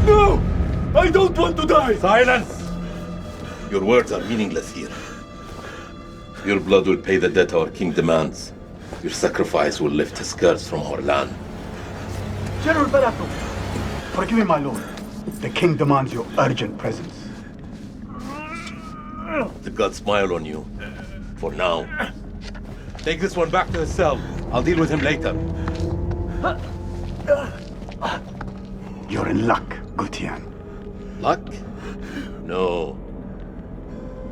No! I don't want to die! Silence! Your words are meaningless here. Your blood will pay the debt our king demands. Your sacrifice will lift his curse from our land. General Barato, forgive me, my lord. The king demands your urgent presence. The gods smile on you. For now. Take this one back to his cell. I'll deal with him later. You're in luck, Gutian. Luck? No.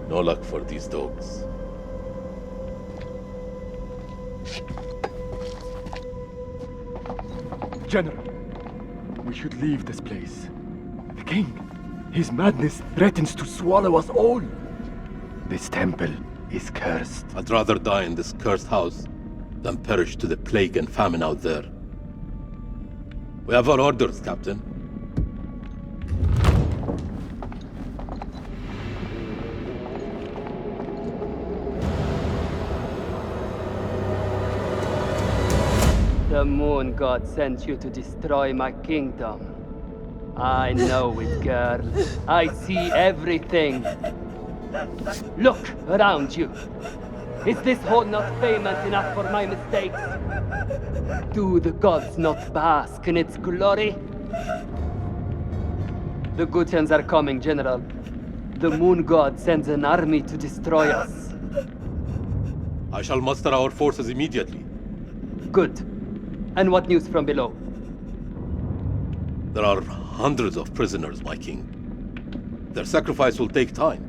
No luck for these dogs. General, we should leave this place. The king, his madness threatens to swallow us all. This temple is cursed. I'd rather die in this cursed house than perish to the plague and famine out there. We have our orders, Captain. The moon god sent you to destroy my kingdom. I know it, girl. I see everything. Look around you. Is this hall not famous enough for my mistakes? Do the gods not bask in its glory? The Gutians are coming, General. The moon god sends an army to destroy us. I shall muster our forces immediately. Good. And what news from below? There are hundreds of prisoners, my king. Their sacrifice will take time.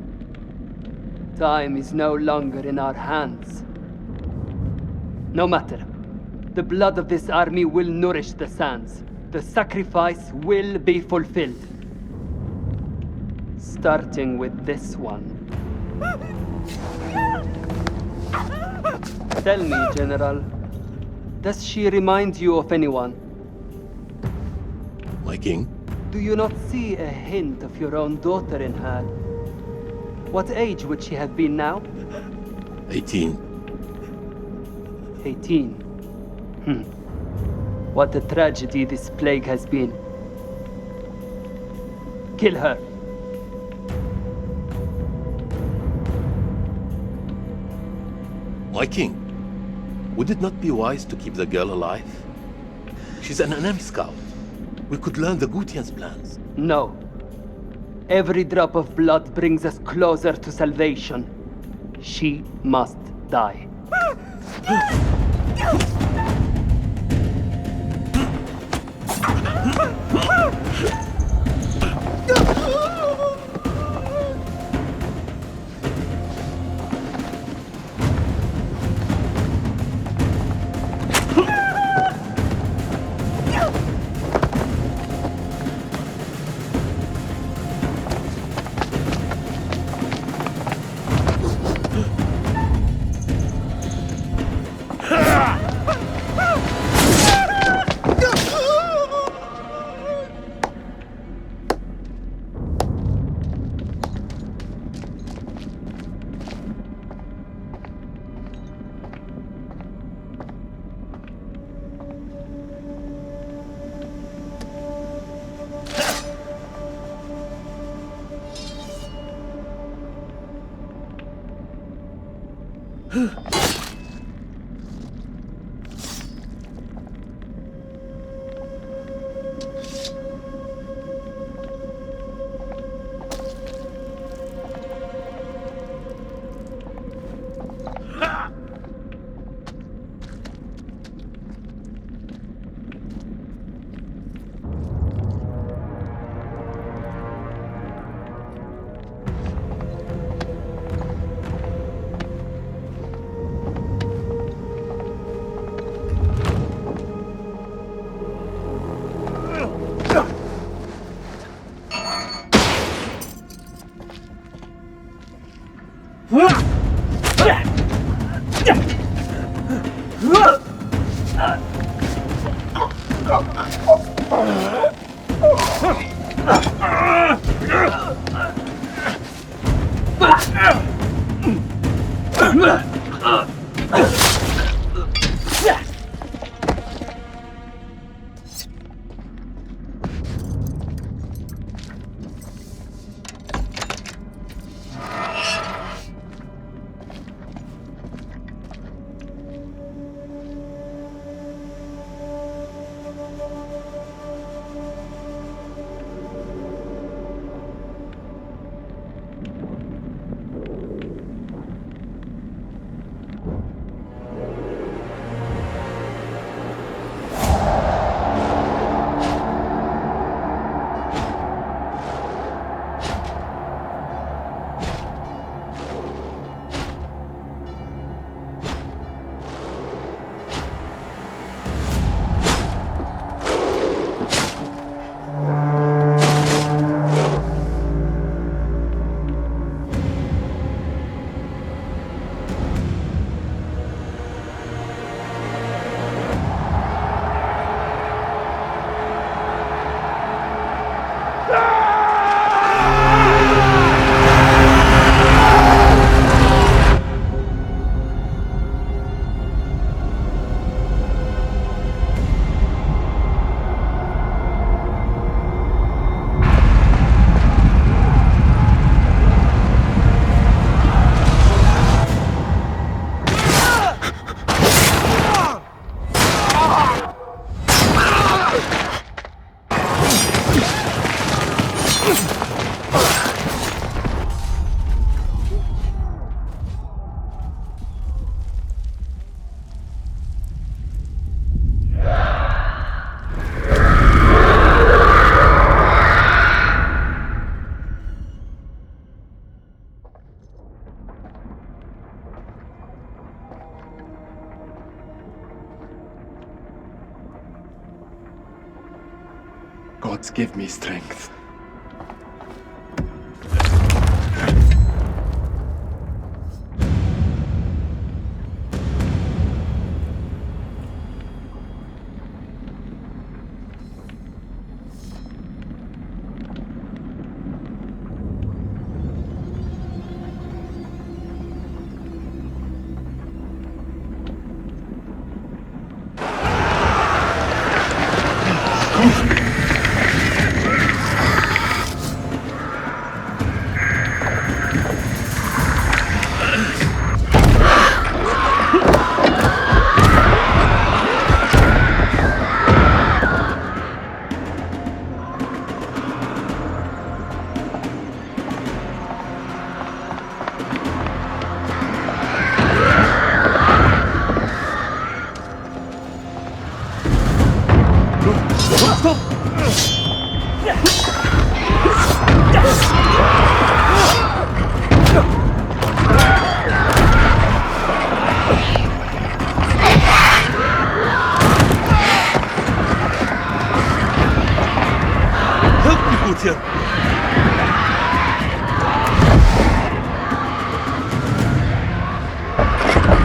Time is no longer in our hands. No matter. The blood of this army will nourish the sands. The sacrifice will be fulfilled. Starting with this one. Tell me, General, does she remind you of anyone? My king? Do you not see a hint of your own daughter in her? What age would she have been now? 18. 18. What a tragedy this plague has been. Kill her. My king, would it not be wise to keep the girl alive? She's an enemy scout. We could learn the Gutian's plans. No. Every drop of blood brings us closer to salvation. She must die. Gods give me strength.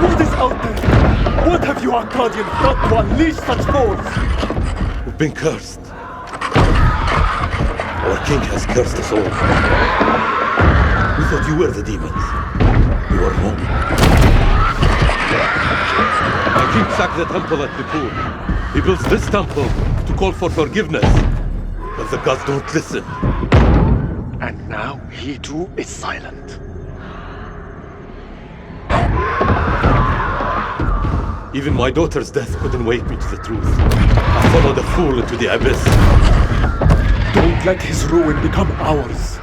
What is out there? What have you Arcadians done to unleash such force? We've been cursed. Our king has cursed us all. We thought you were the demons. You were wrong. My king sacked the temple at Nippur. He builds this temple to call for forgiveness. But the gods don't listen. And now he too is silent. Even my daughter's death couldn't wake me to the truth. I followed a fool into the abyss. Don't let his ruin become ours.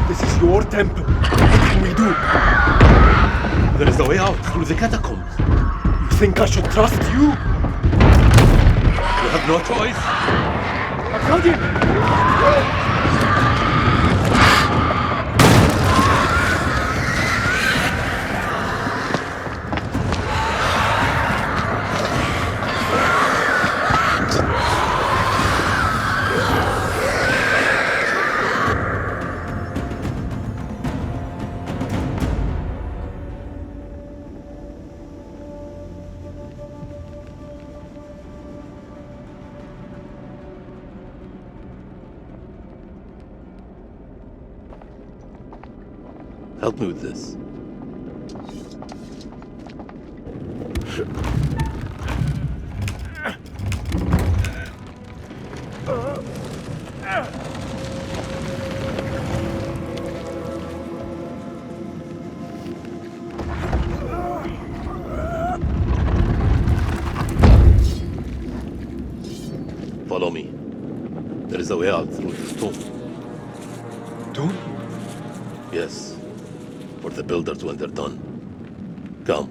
This is your temple. What can we do? There is a way out through the catacombs. You think I should trust you? You have no choice. Arcadian! Help me with this. Follow me. There is a way out through this tomb. Tomb? Yes. For the builders when they're done. Come.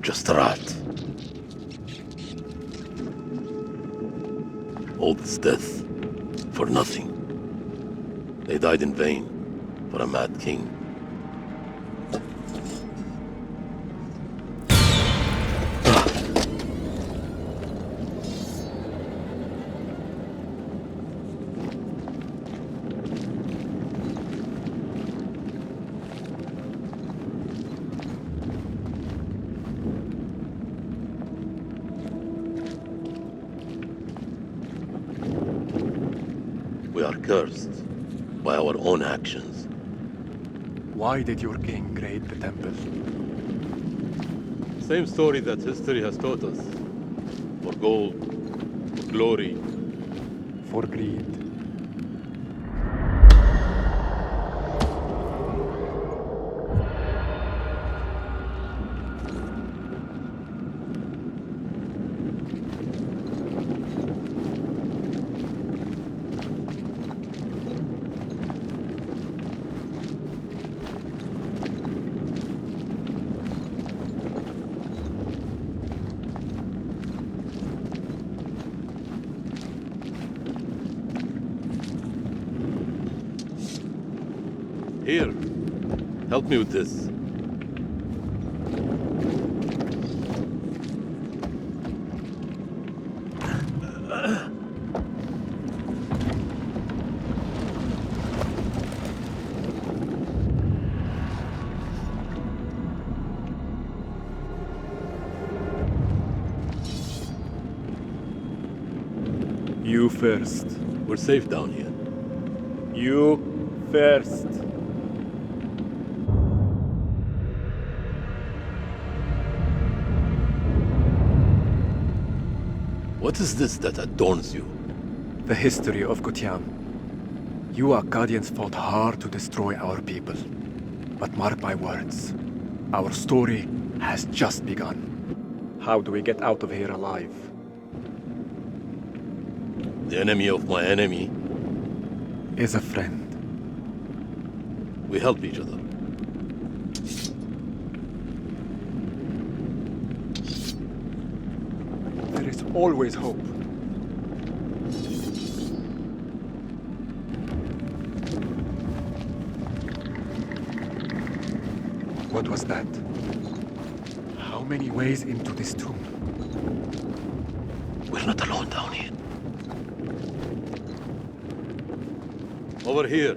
Just a rat. All this death, for nothing. They died in vain, for a mad king. We are cursed by our own actions. Why did your king raid the temple? Same story that history has taught us. For gold, for glory. For greed. Here, help me with this. You first. We're safe down here. You first. What is this that adorns you? The history of Gutian. You Akkadians fought hard to destroy our people. But mark my words, our story has just begun. How do we get out of here alive? The enemy of my enemy. Is a friend. We help each other. There is always hope. What was that? How many ways into this tomb? We're not alone down here. Over here.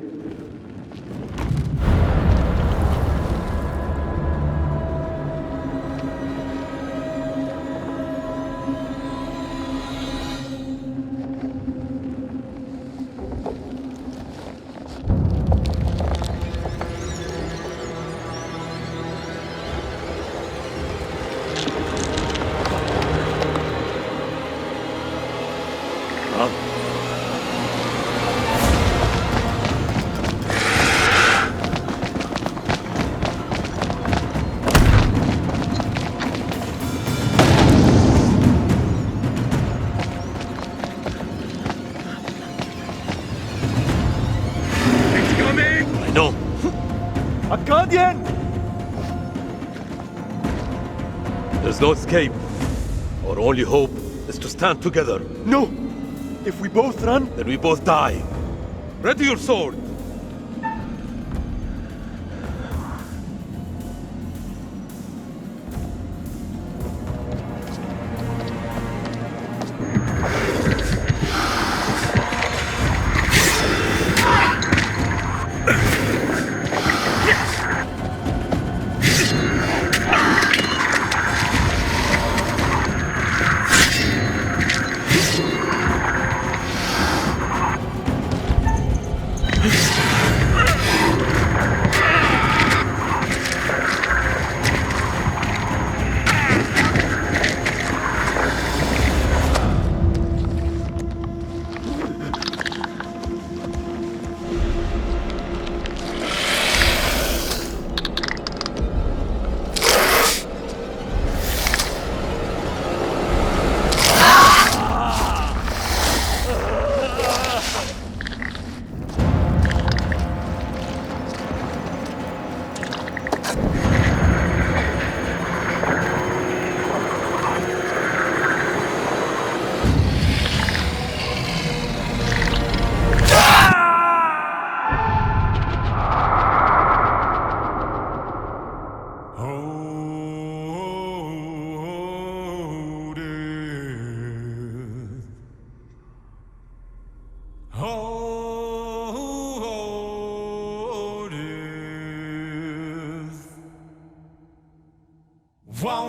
No. Akkadian! There's no escape. Our only hope is to stand together. No! If we both run, Then we both die. Ready your sword.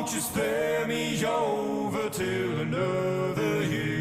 Won't you spare me over till another year?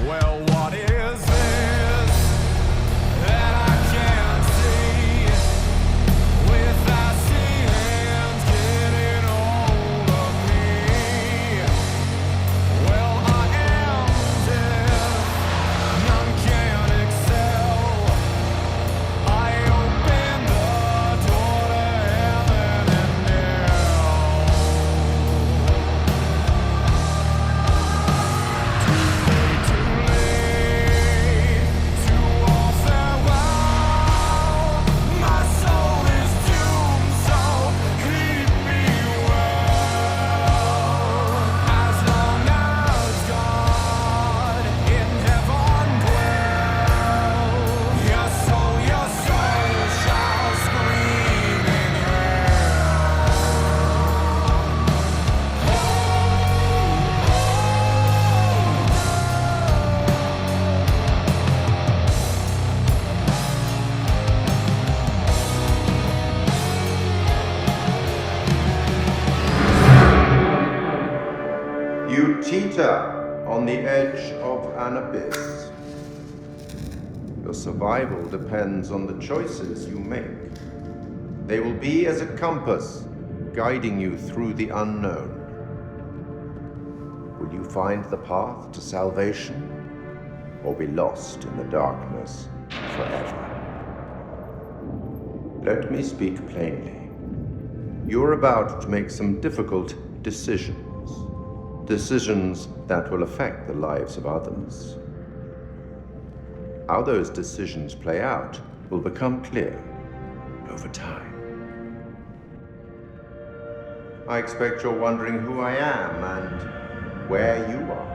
Well, what is this that I can't see? With icy hands getting hold of me. Well, I am deaf, none can excel. I open the door to heaven and hell. Too late to all farewell. My soul is doomed, so keep me well. As long as God in heaven dwells, your soul shall scream in You teeter on the edge of an abyss. Your survival depends on the choices you make. They will be as a compass, guiding you through the unknown. Will you find the path to salvation, or be lost in the darkness forever? Let me speak plainly. You're about to make some difficult decisions. Decisions that will affect the lives of others. How those decisions play out will become clear over time. I expect you're wondering who I am and where you are.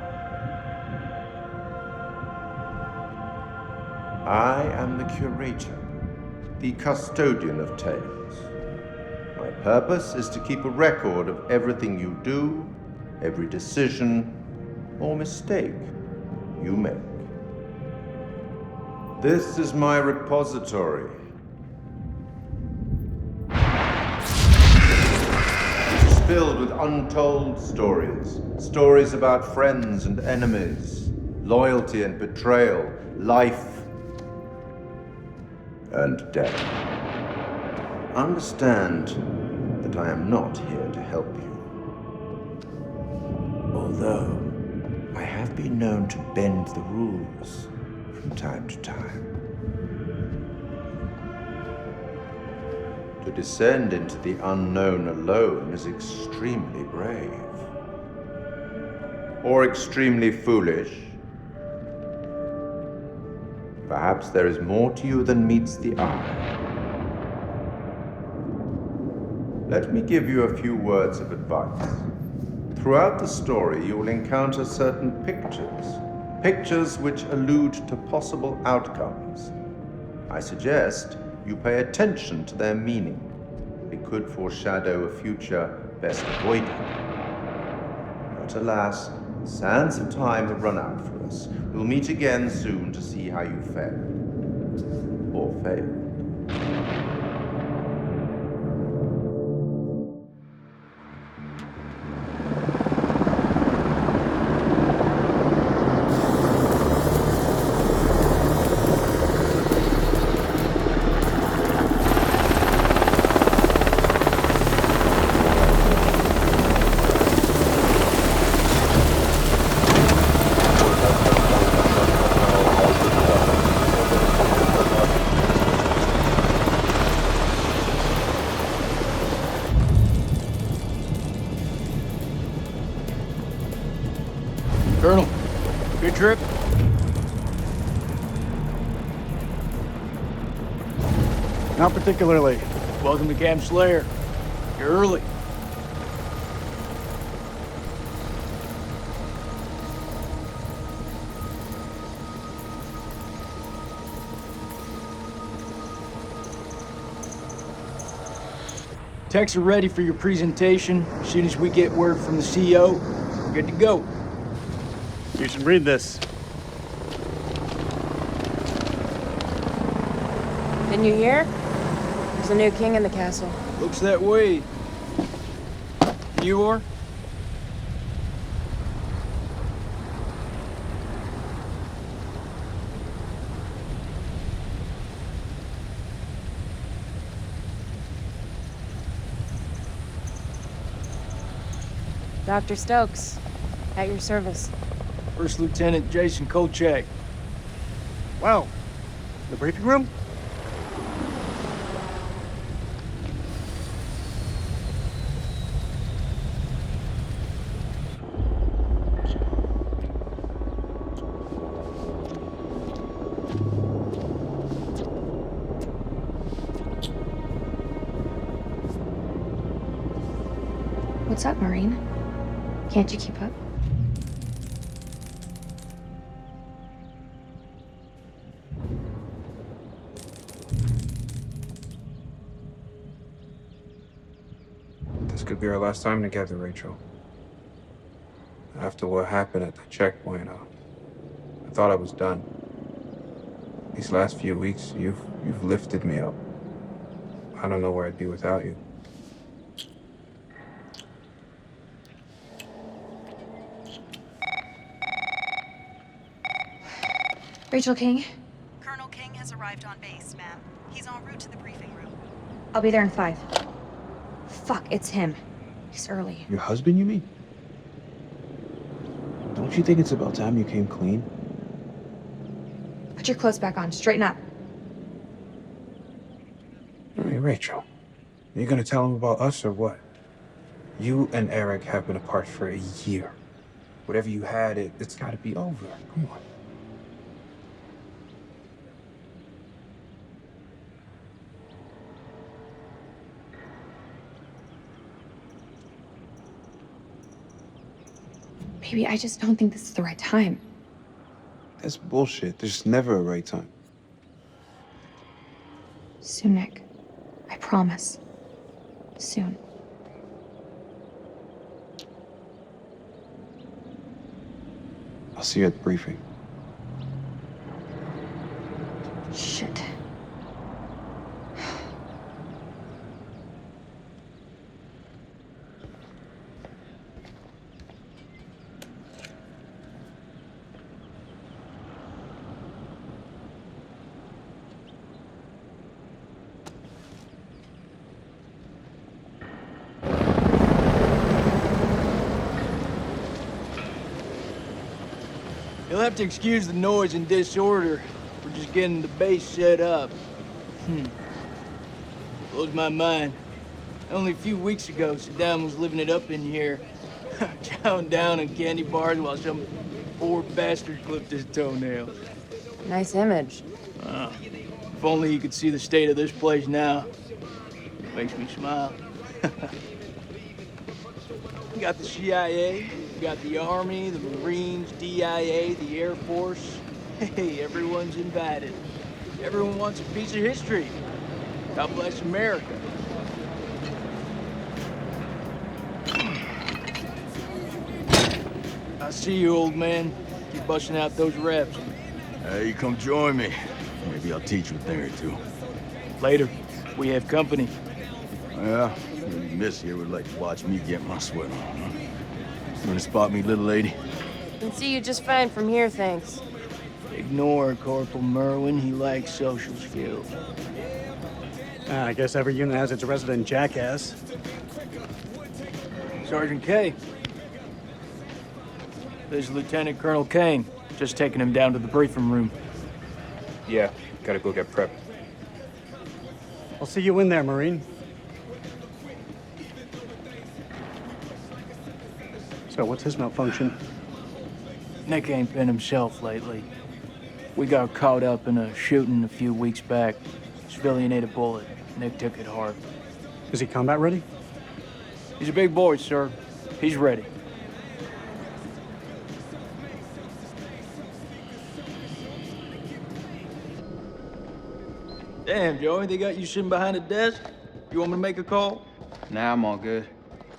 I am the curator, the custodian of tales. My purpose is to keep a record of everything you do, every decision or mistake you make. This is my repository. It's filled with untold stories. Stories about friends and enemies, loyalty and betrayal, life and death. Understand that I am not here to help you. Although I have been known to bend the rules from time to time. To descend into the unknown alone is extremely brave. Or extremely foolish. Perhaps there is more to you than meets the eye. Let me give you a few words of advice. Throughout the story, you will encounter certain pictures which allude to possible outcomes. I suggest you pay attention to their meaning. It could foreshadow a future best avoided. But alas, sands of time have run out for us. We'll meet again soon to see how you fared. Or failed. Colonel, good trip? Not particularly. Welcome to Camp Slayer. You're early. Techs are ready for your presentation. As soon as we get word from the CEO, we're good to go. You should read this. Didn't you hear? There's a new king in the castle. Looks that way. You are? Dr. Stokes, at your service. First Lieutenant Jason Kolchak. Wow. The briefing room? What's up, Marine? Can't you keep up? This could be our last time together, Rachel. After what happened at the checkpoint, I thought I was done. These last few weeks, you've lifted me up. I don't know where I'd be without you. Rachel King? Colonel King has arrived on base, ma'am. He's en route to the briefing room. I'll be there in 5. Fuck, it's him. He's early. Your husband, you mean? Don't you think it's about time you came clean? Put your clothes back on. Straighten up. Hey, Rachel, are you gonna tell him about us or what? You and Eric have been apart for a year. Whatever you had, it's gotta be over. Come on. Baby, I just don't think this is the right time. That's bullshit. There's never a right time. Soon, Nick. I promise. Soon. I'll see you at the briefing. Shit. You'll have to excuse the noise and disorder. We're just getting the base set up. Blows my mind. Only a few weeks ago, Saddam was living it up in here. Chowing down on candy bars while some poor bastard clipped his toenails. Nice image. If only you could see the state of this place now. Makes me smile. You got the CIA, you got the Army, the Marines, DIA, the Air Force. Hey, everyone's invited. Everyone wants a piece of history. God bless America. I see you, old man. Keep busting out those reps. Hey, come join me. Maybe I'll teach you a thing or two. Later, we have company. Yeah, maybe Miss here would like to watch me get my sweat on, huh? You wanna spot me, little lady? Can see you just fine from here, thanks. Ignore Corporal Merwin. He lacks social skills. I guess every unit has its resident jackass. Sergeant K. This is Lieutenant Colonel Kane. Just taking him down to the briefing room. Yeah, gotta go get prepped. I'll see you in there, Marine. So what's his malfunction? Nick ain't been himself lately. We got caught up in a shooting a few weeks back. Civilian ate a bullet. Nick took it hard. Is he combat ready? He's a big boy, sir. He's ready. Damn, Joey, they got you sitting behind a desk? You want me to make a call? Nah, I'm all good.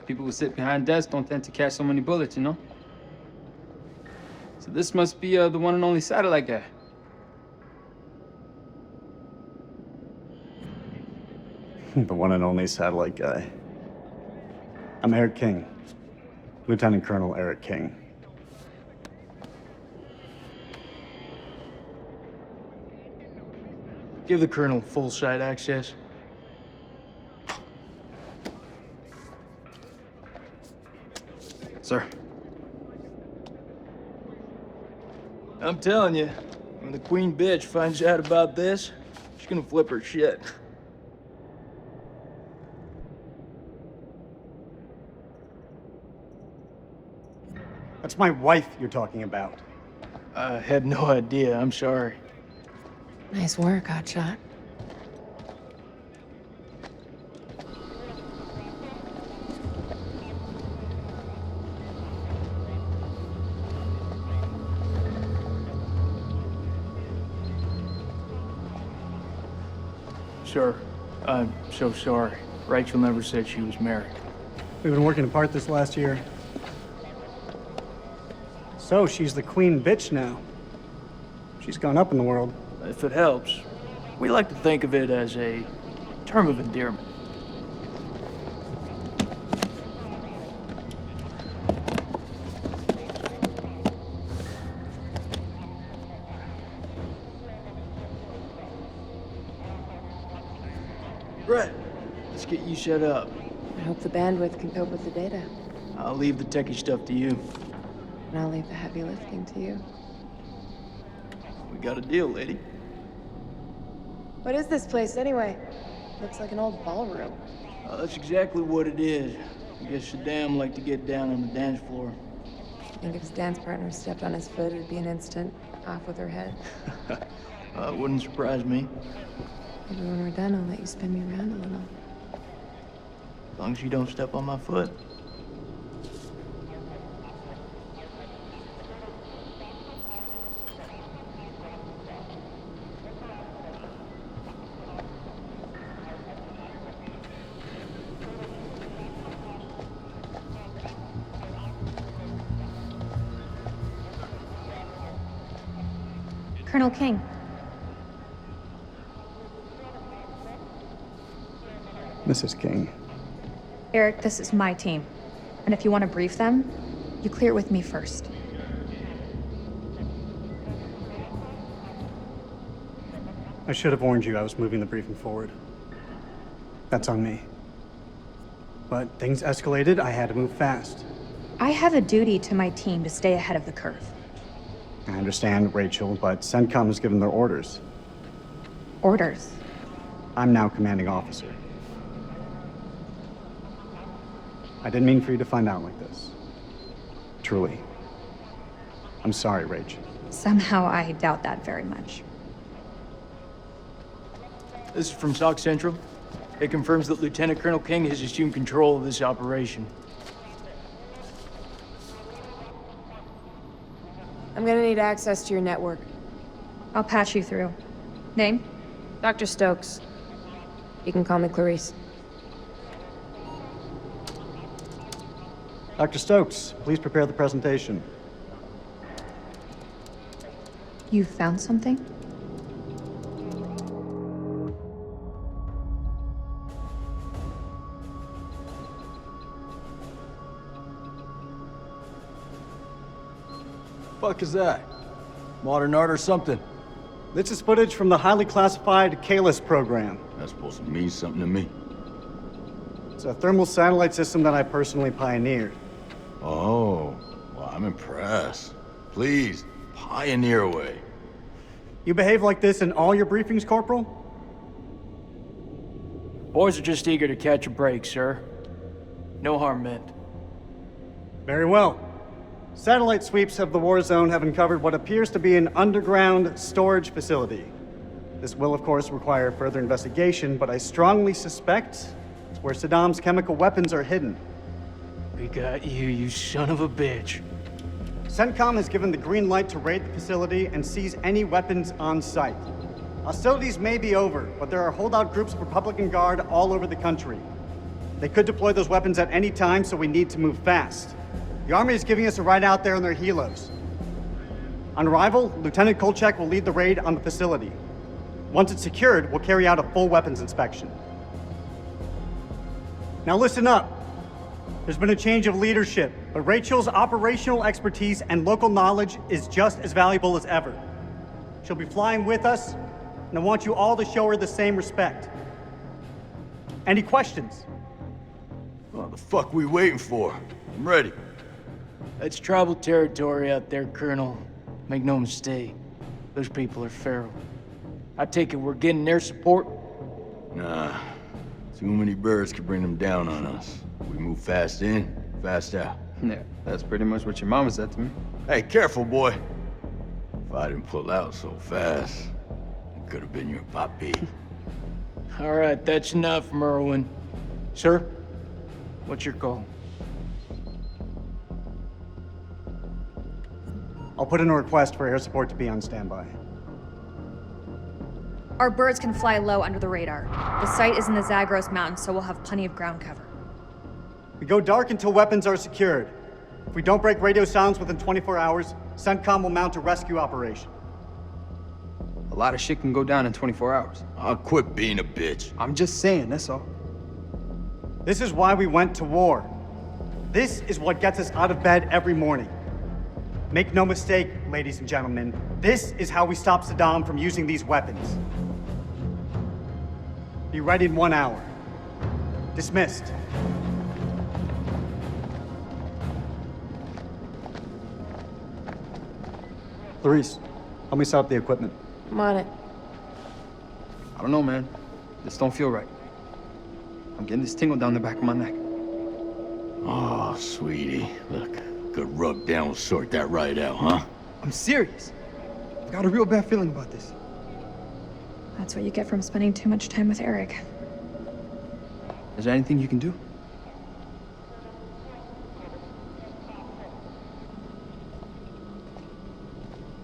People who sit behind desks don't tend to catch so many bullets, you know? So this must be the one and only satellite guy. The one and only satellite guy. I'm Eric King. Lieutenant Colonel Eric King. Give the Colonel full site access. Sir. I'm telling you, when the Queen bitch finds out about this, she's gonna flip her shit. That's my wife you're talking about. I had no idea, I'm sorry. Nice work, hotshot. Sir, I'm so sorry. Rachel never said she was married. We've been working apart this last year. So, she's the queen bitch now. She's gone up in the world. If it helps, we like to think of it as a term of endearment. Brett, let's get you set up. I hope the bandwidth can cope with the data. I'll leave the techie stuff to you. And I'll leave the heavy lifting to you. We got a deal, lady. What is this place, anyway? Looks like an old ballroom. That's exactly what it is. I guess Saddam liked to get down on the dance floor. I think if his dance partner stepped on his foot, it'd be an instant off with her head. Wouldn't surprise me. Maybe when we're done, I'll let you spin me around a little. As long as you don't step on my foot. Colonel King. Mrs. King. Eric, this is my team. And if you want to brief them, you clear it with me first. I should have warned you I was moving the briefing forward. That's on me. But things escalated, I had to move fast. I have a duty to my team to stay ahead of the curve. I understand, Rachel, but CENTCOM has given their orders. Orders? I'm now commanding officer. I didn't mean for you to find out like this. Truly. I'm sorry, Rach. Somehow I doubt that very much. This is from SOC Central. It confirms that Lieutenant Colonel King has assumed control of this operation. I'm gonna need access to your network. I'll patch you through. Name? Dr. Stokes. You can call me Clarice. Dr. Stokes, please prepare the presentation. You found something? Fuck is that? Modern art or something? This is footage from the highly classified Kalis program. That's supposed to mean something to me. It's a thermal satellite system that I personally pioneered. Oh, well, I'm impressed. Please, pioneer away. You behave like this in all your briefings, Corporal? Boys are just eager to catch a break, sir. No harm meant. Very well. Satellite sweeps of the war zone have uncovered what appears to be an underground storage facility. This will, of course, require further investigation, but I strongly suspect it's where Saddam's chemical weapons are hidden. We got you, you son of a bitch. CENTCOM has given the green light to raid the facility and seize any weapons on site. Hostilities may be over, but there are holdout groups of Republican Guard all over the country. They could deploy those weapons at any time, so we need to move fast. The Army is giving us a ride out there in their helos. On arrival, Lieutenant Kolchak will lead the raid on the facility. Once it's secured, we'll carry out a full weapons inspection. Now listen up. There's been a change of leadership, but Rachel's operational expertise and local knowledge is just as valuable as ever. She'll be flying with us, and I want you all to show her the same respect. Any questions? What the fuck we waiting for? I'm ready. That's tribal territory out there, Colonel. Make no mistake. Those people are feral. I take it we're getting their support? Nah. Too many birds could bring them down on us. We move fast in, fast out. Yeah, that's pretty much what your mama said to me. Hey, careful, boy. If I didn't pull out so fast, it could have been your papi. All right, that's enough, Merwin. Sir, what's your call? I'll put in a request for air support to be on standby. Our birds can fly low under the radar. The site is in the Zagros Mountains, so we'll have plenty of ground cover. We go dark until weapons are secured. If we don't break radio silence within 24 hours, CENTCOM will mount a rescue operation. A lot of shit can go down in 24 hours. I'll quit being a bitch. I'm just saying, that's all. This is why we went to war. This is what gets us out of bed every morning. Make no mistake, ladies and gentlemen, this is how we stop Saddam from using these weapons. Be ready in 1 hour. Dismissed. Clarice, help me set up the equipment. I'm on it. I don't know, man. This don't feel right. I'm getting this tingle down the back of my neck. Oh, sweetie. Look, good rub down will sort that right out, huh? I'm serious. I've got a real bad feeling about this. That's what you get from spending too much time with Eric. Is there anything you can do?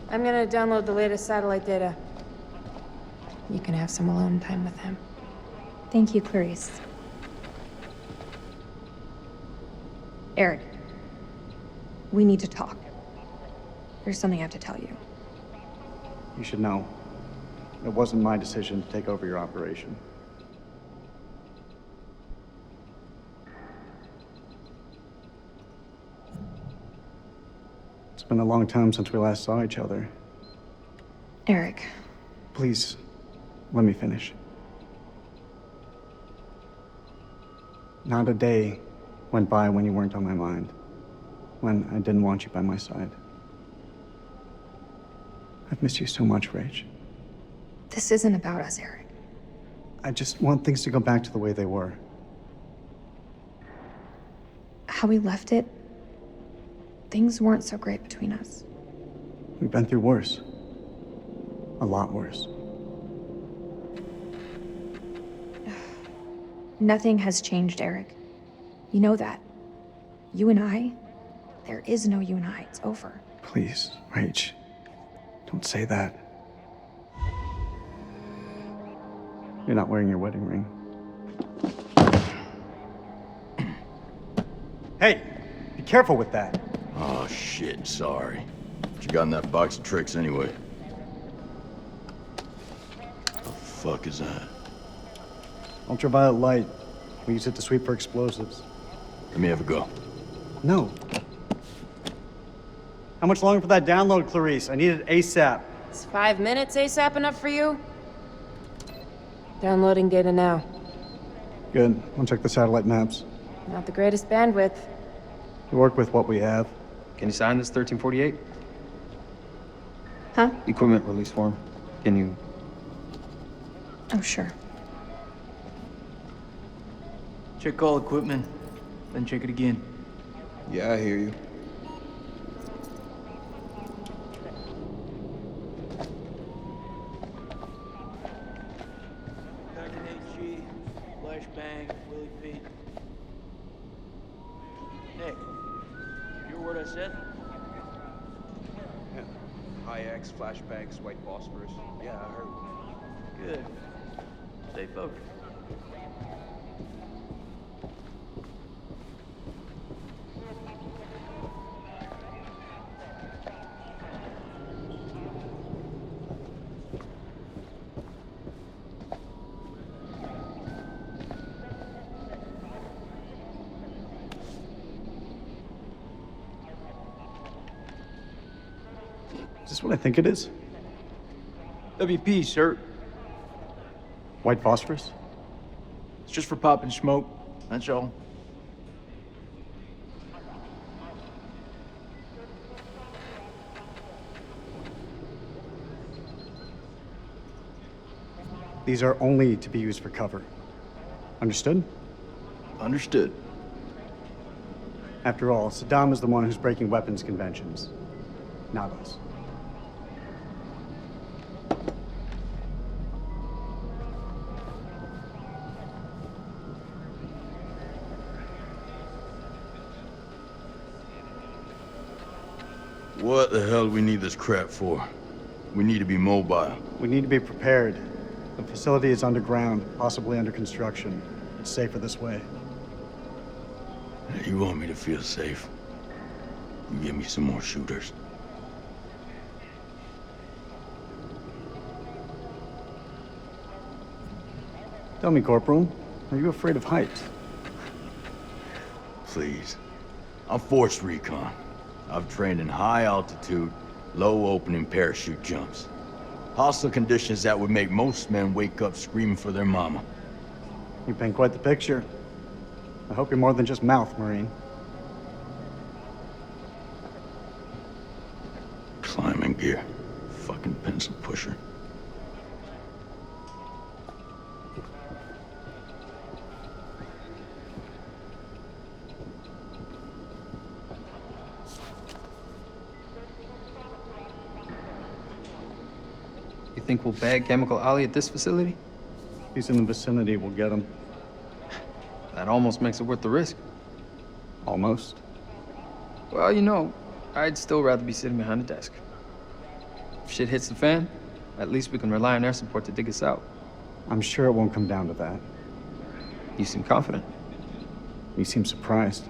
I'm gonna download the latest satellite data. You can have some alone time with him. Thank you, Clarice. Eric, we need to talk. There's something I have to tell you. You should know. It wasn't my decision to take over your operation. It's been a long time since we last saw each other. Eric. Please, let me finish. Not a day went by when you weren't on my mind. When I didn't want you by my side. I've missed you so much, Rach. This isn't about us, Eric. I just want things to go back to the way they were. How we left it, things weren't so great between us. We've been through worse. A lot worse. Nothing has changed, Eric. You know that. You and I, there is no you and I. It's over. Please, Rach. Don't say that. You're not wearing your wedding ring. Hey, be careful with that. Oh, shit, sorry. What you got in that box of tricks anyway? The fuck is that? Ultraviolet light. We use it to sweep for explosives. Let me have a go. No. How much longer for that download, Clarice? I need it ASAP. Is 5 minutes ASAP enough for you? Downloading data now. Good. I'll check the satellite maps. Not the greatest bandwidth. We work with what we have. Can you sign this 1348? Huh? Equipment release form. Can you? Oh, sure. Check all equipment, then check it again. Yeah, I hear you. HG, flashbang, Willie Pete. Nick, you hear what I said? Yeah. High X, flashbangs, white phosphorus. Yeah, I heard. Good. Stay focused. Is this what I think it is? WP, sir. White phosphorus? It's just for popping smoke. That's all. These are only to be used for cover. Understood? Understood. After all, Saddam is the one who's breaking weapons conventions, not us. What the hell do we need this crap for? We need to be mobile. We need to be prepared. The facility is underground, possibly under construction. It's safer this way. You want me to feel safe? You give me some more shooters. Tell me, Corporal, are you afraid of heights? Please. I'm forced recon. I've trained in high altitude, low opening parachute jumps. Hostile conditions that would make most men wake up screaming for their mama. You paint quite the picture. I hope you're more than just mouth, Marine. Climbing gear. Fucking pencil pusher. You think we'll bag Chemical Ali at this facility? If he's in the vicinity, we'll get him. That almost makes it worth the risk. Almost. Well, you know, I'd still rather be sitting behind a desk. If shit hits the fan, at least we can rely on air support to dig us out. I'm sure it won't come down to that. You seem confident. You seem surprised.